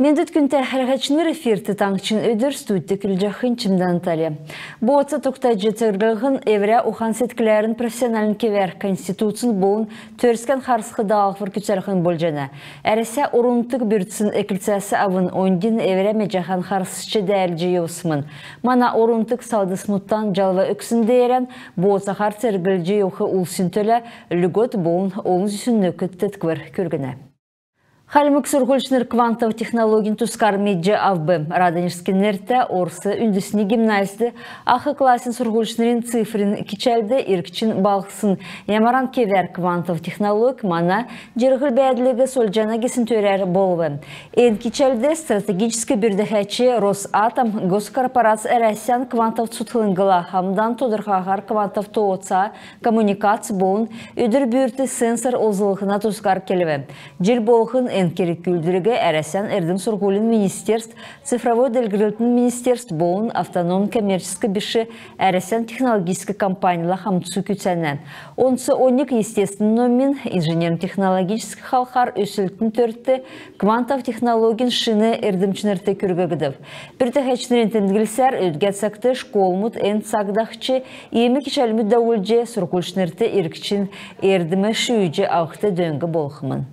Мендет күнтер әрғачыныр эфирті таңчын өдір студия күлжақын чымдан тали. Боғытса тоқта жетіргілғын евря ухан сеткілерін профессионалын кевер конституциян болын төріскен қарсықы дағылғыр күтсәрғын болжана. Әресе орынтық бүртсін әкілцәсі авын ондин евря межахан қарсышчы дәрілжі еусымын. Мана орынтық салдысмуттан жалва өксін дейрен боғытса қар сәргілжі еуқы ұлсын төлі үлгөт болын олын зүсін өкітті түквір көргіні. Халмык сургульшныр квантов технологин тускар меджа авбы. Раданежскенерте орсы үндісіне гимназиды ақы классин сургульшнырин цифрин кичелді иркчин балғысын. Ямаран кевер квантов технолог мана жергіл бәділігі солжана кесін төрер болвы. Эн кичелді стратегический бірдіхәчі Росатом госкорпорация әрәсян квантов цутхылынгыла хамдан тодырхағар квантов тоотса коммуникация болын өдір бүрті сенсор озылығына тускар келіві. Жил болғын керек күлдірігі әрәсен әрдің сұрғылын министерств, цифровой дәлгірілтін министерств болын автоном коммерческий біші әрәсен технологический компаниялы хамтсу күтсәнен. Онсы 12 естествен номин инженерно-технологический халқар өсілтін төртті квантов технологин шыны әрдімчінерті күргігідів. Бірді әчінерін тәндгілсәр өдгәтсәкті школмұт ән сағдақчы емі кешәлімі дәуілже сұрғылшынерті еркічин әрдімі шүйже ауқты дөңгі болғымын.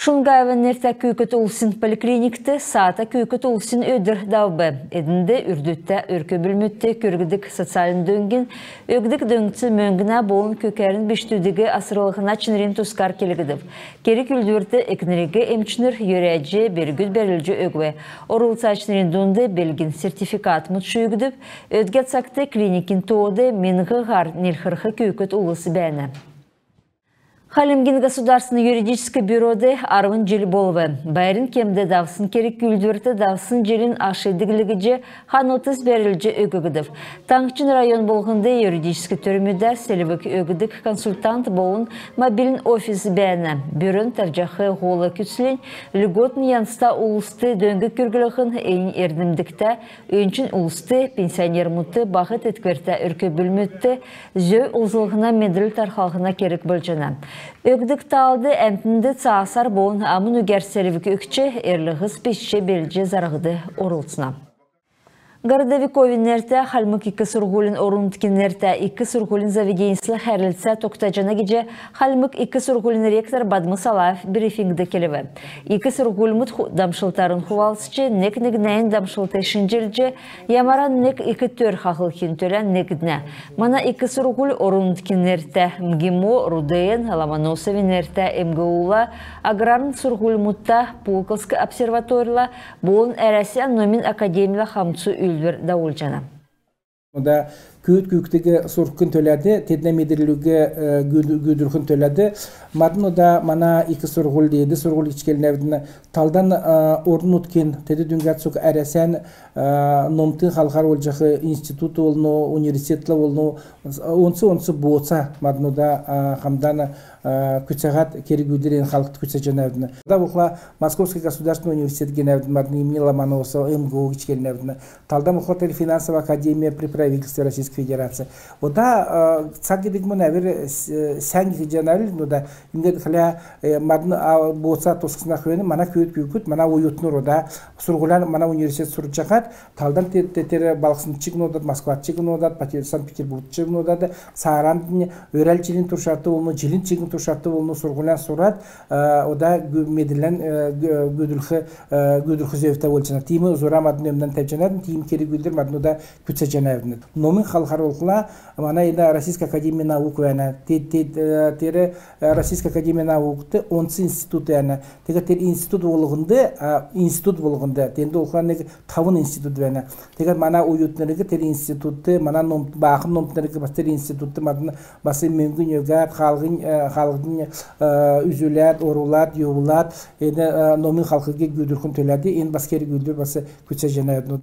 Шунгаева нерте көкөт улсын поликлиникті саата көкөт улсын өдір даубы. Эдінде үрдітті өркі бүлмітті көргідік социалын дөнгін, өгдік дөңгісі мөңгіна болын көкәрін бештудігі асырылығына чынырын тұскар келігідіп. Керек үлдірді екінірігі емчінір йөрәджі бергүд бәрілжі өгве. Орылса чынырын донды белгін сертификат мұтшы өгдіп, өдгет сақты клиникин тоғды менгі ғар нелхырқы көкөт улысы бәні. Халимгин государственный юридический бюроды арвын жел болвы. Байрын кемді давсын керек күлдірті давсын желін ашыдығылығы же ханылтыз бәрілжі өгігідів. Таңқчын район болғынды юридический түрмеде селівік өгідік консультант болын мобилін офис бәні. Бюрон тавжақы ғолы күтсілін льготын янста ұлысты дөңгі күргіліғін әйін ердімдікті өңчін ұлысты пенсионер мұтты бағыт еткверті үркі бүлмітті зөй ұлзылығына медріл тархалғына керек бөлжана. Өгдік талды әмтінді цаасар болын амын үгерселівік өкче әрліғыз пешче белже зарғыды орылсына. Городовиковинерте халмык 2 сургулин орунткинерте 2 сургулин заведенислы хәрілсе тоқтажана геже халмык 2 сургулин ректор Бадмы Салаев брифингді келіві. 2 сургулмыт дамшылтарын хувалсычы нек-нек-нәйін дамшылты шинжелже ямаран нек 2-4 хақылхин төлен некдіне. Мана 2 сургул орунткинерте МГИМО, РУДН, Ломоносовинерте МГУла, аграрн сургулмутта Пулковск обсерваторила болын әрәсен номин академия хамцу үлдір дауылжана. Ода көт-көктегі сұрқын төләді, тедіне медірілігі көдірқын төләді. Мадын ода мана 2 сұрғыл дейді, сұрғыл ішкелін әвдіні талдан орын ұткен, теді дүнгәт сұқ әрәсән номтын қалғар олжақы институты олыну, университетлі олыну, онсы болса мадын ода қамдан күтсағат кері көдірен халықты күтсе жан әвдіні. Ода бұқла Московский государственный университет ген әвдіні, мадын имени Ломоносова, МГУ ішкелін әвдіні. Талдан бұқла финансовая академия при правительстве Российской Федерации. Ода цаги дегмон авер сәнги жанавил, ода имдет хля мадны болса тосқысына хвені мана көйт көйт мана ойытныр ода сургулан мана университет сурчақат талдан тетері балықсын чигін одат, Москва чигін одат, Санкт-Петербург чигін одат, Сааран өрәл жилин туршарты олны, жилин чигін туршарты олны сургулан сурат, ода меділен gödülxü zövfte olçana. Timi zora madın ömden tepçenedin, timi keri güldür madın oda kütse cenevdin. Nomin halkar olkula, mana eda Российская академия наук вена, тере Российская академия наук, те онсы институт вена, теге тер институт болғынды, тенді олқылан тавын институт вена. Теге мана уютнырығы тер институтты, мана бағым номтнырығы бас тер институтты мадын басы мөңгін өгәт, халғын үзуләт, орулат, ювулат, Номин халқыға гүдіркін төләді, ең баскері гүдір басы күтсе жәнәйдін.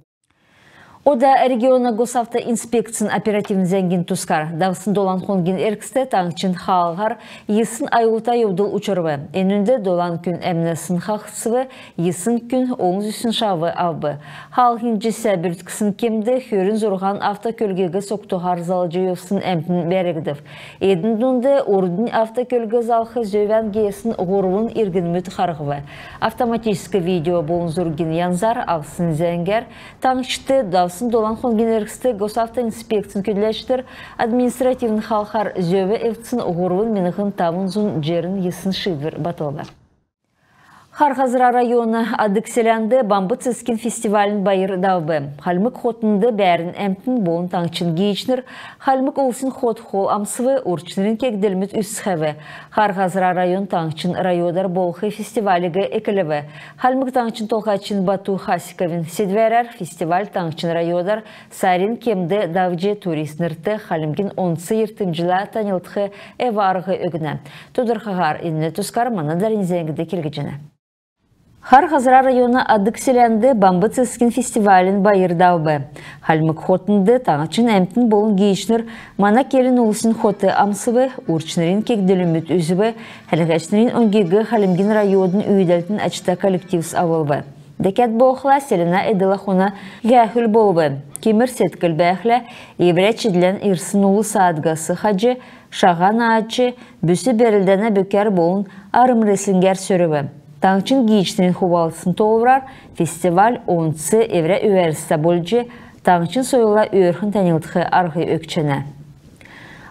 O da regiona Gosavta inspeksiyon operativni zengin tuskar. Davsın dolan hongin erkiste tağçın halgar yısın ayuta yovdul uçurve. Enünde dolan gün emnesin haqsıvı, yısın gün oğuz üsün şavı avbı. Halgin cisse bürtkisін kemde hörün zorgan avta kölgege soktu harzalıcı yovsın emtin beregdiv. Edin dunde ordun avta kölge zalxı zöven geyesin gorvun irginmüt hargıvı. Автоматический video bolunzurgin yanzar avsın zenger. Tağçıtı davsın dolan hongin erkiste Gosavta inspeksiyon ködleştir. Administrativn halkar zöve evtsin gorvun minıqın tavunzun jerin yısın şivir batıllar. Harhazıra rayonu Adıkselandı Bambı Tsiskin Festivalin bayır davbı. Halmık hotunda bärin emtin boğun tağçın giyişnir. Halmık olsun hot hol amsıvı urçların kekdilmit üsxevi. Harhazıra rayon tağçın rayodar bolxı festivaliga ekilivi. Halmık tağçın tolxaçın Batu Xasikovin sedverer. Festival tağçın rayodar sarin kemde davcı turistnirti halmgin onsı yırtımcıla tanıltığı evarığı ögüne. Tudurxağar inne tuskar manadarin zengide kelgecine. Harhazıra rayonu Adıkselandı Bambı Tsiskin Festivalin bayır davbı. Halmık hotunda tağçın emtin bolun giyişnir mana kelin ulusun hotu amsıvı, urçnırın kekdülümüt üzüvü, helgeçnırın ongegi halımgin rayodun üydeltin açıta kolektivs avılvı. Deket boğla selina edila xona gəhül bolvı. Kimir setkil bəxlə, evre çidilen irsın ulu saadgası hacı, şağan ağacı, büsü berildene böker bolun arım reslinger sörüvü. Tağçın giyişlerin huvalısını toğurar, festival onsı evre üversite bolcu, tağçın soyula örhün tanıltığı argı ökçene.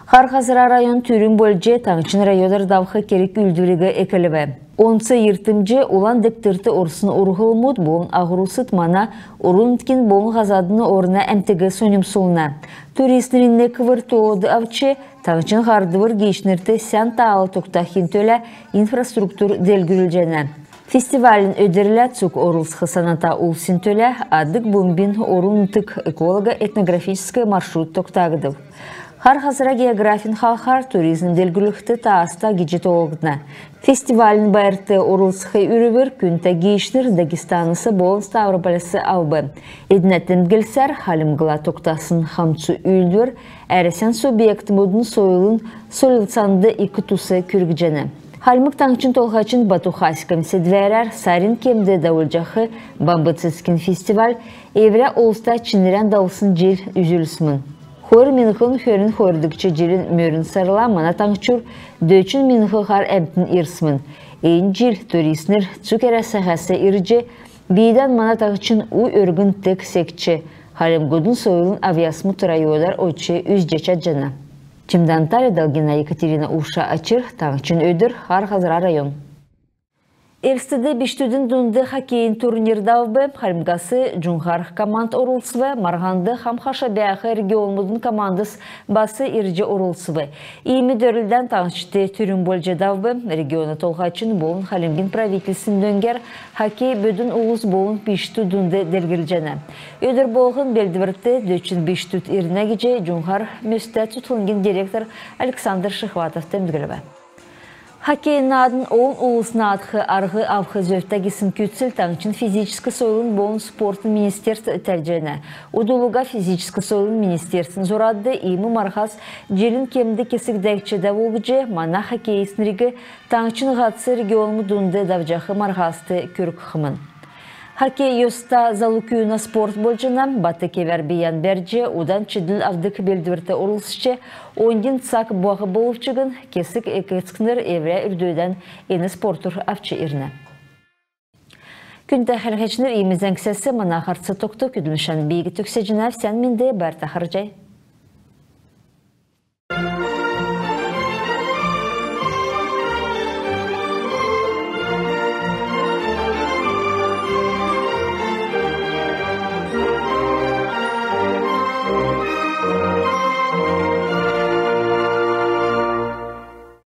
Harhazıra rayon türün bolcu, tağçın rayodar davxı kerik üldürüge ekilive. Onsı yırtımcı olan diktirti orsun urğulmud bolun ağırusıt mana urunutkin bolun gazadını oruna emtigi sonim soluna. Turistlerin ne kıvır toğudu avçı, tağçın hardıvır giyişnirti sen tağıl toktahin töle infrastruktur delgürülcene. Festivalin öderiyle Tsuk Orulskı sanata ulsin töle adık bumbin oruntuk ekologa etnografiskiy marşrut toktağıdıv. Harhazıra geografin halkar turizm delgülüktü taasta gecet oğudna. Festivalin bayırtı Orulskı ürüvür künte giyişnir Dagistanısı bolun Stavropolisi avbı. Ednetin gilser halimgıla toktasın hamçu üldür, eresen subjekt modun soyulun solilsandı iki tusı kürgücene. Halmık tağçın tolxaçın Batu Xasikovin sedverer sarin kemde davulcaxı Bambı Tsiskin Festival evre olsta çiniren davulsın jil üzülüsmün. Hor minıqın hörün hordukça jilin mörün sarıla mana tağçur döçün minıqı har emtin irsmün. Eyin jil turistnir çukere sahası irci biyden mana tağçın u örgün tek sekçi. Halim godun soyulun avyasmı turayodar oçı üzceça cana. Чимдан Талидалгина Екатерина Уша Ачир, таңчын өдір, Хархазыра район. Эрстеде биштүдін дүнді хоккейн турнирдавбы, халимгасы Джунхар команд орулсывы, Марганды хамхаша бәхі регионмудын командыс басы ирже орулсывы. Ийми дөрілден таңчыты түрін болжедавбы, регионы толғачын болын халимгин правительсін дөңгер, хоккей бөдін уғыз болын биштү дүнді дергілжені. Өдір болғын белдівірті дөчін биштүд ирнегеже Джунхар мөсті тұтылынген директор Александр Шихватов тәмдігілі. Хоккейн адын оğun ulusuna adxı argı avxı zöfte gisim kütsül tağçın fizический soyulun bolun sportun ministerstv təlcəne. Uduluga fizический soyulun ministerstv zoraddı imi marxas jelin kemdi kesik dəkçədə volgıcı mana hokkeysnirigi tağçın qatsı regionu dundı davcaxı marxastı kürk xımın. Hokkey yosta zalukuyuna sport bolcana batı kever biyan berce udan çidil avdık beldivirte orulsıçı ondin tsak boğı boluvçıgın kesik eketsknir evre ürdüden eni sportur avçı irne. Күнті хәргечнер имізен кісесі мана қарсы тоқты күділмішан бейгі түксе жинав сән менде бәрті қаржай.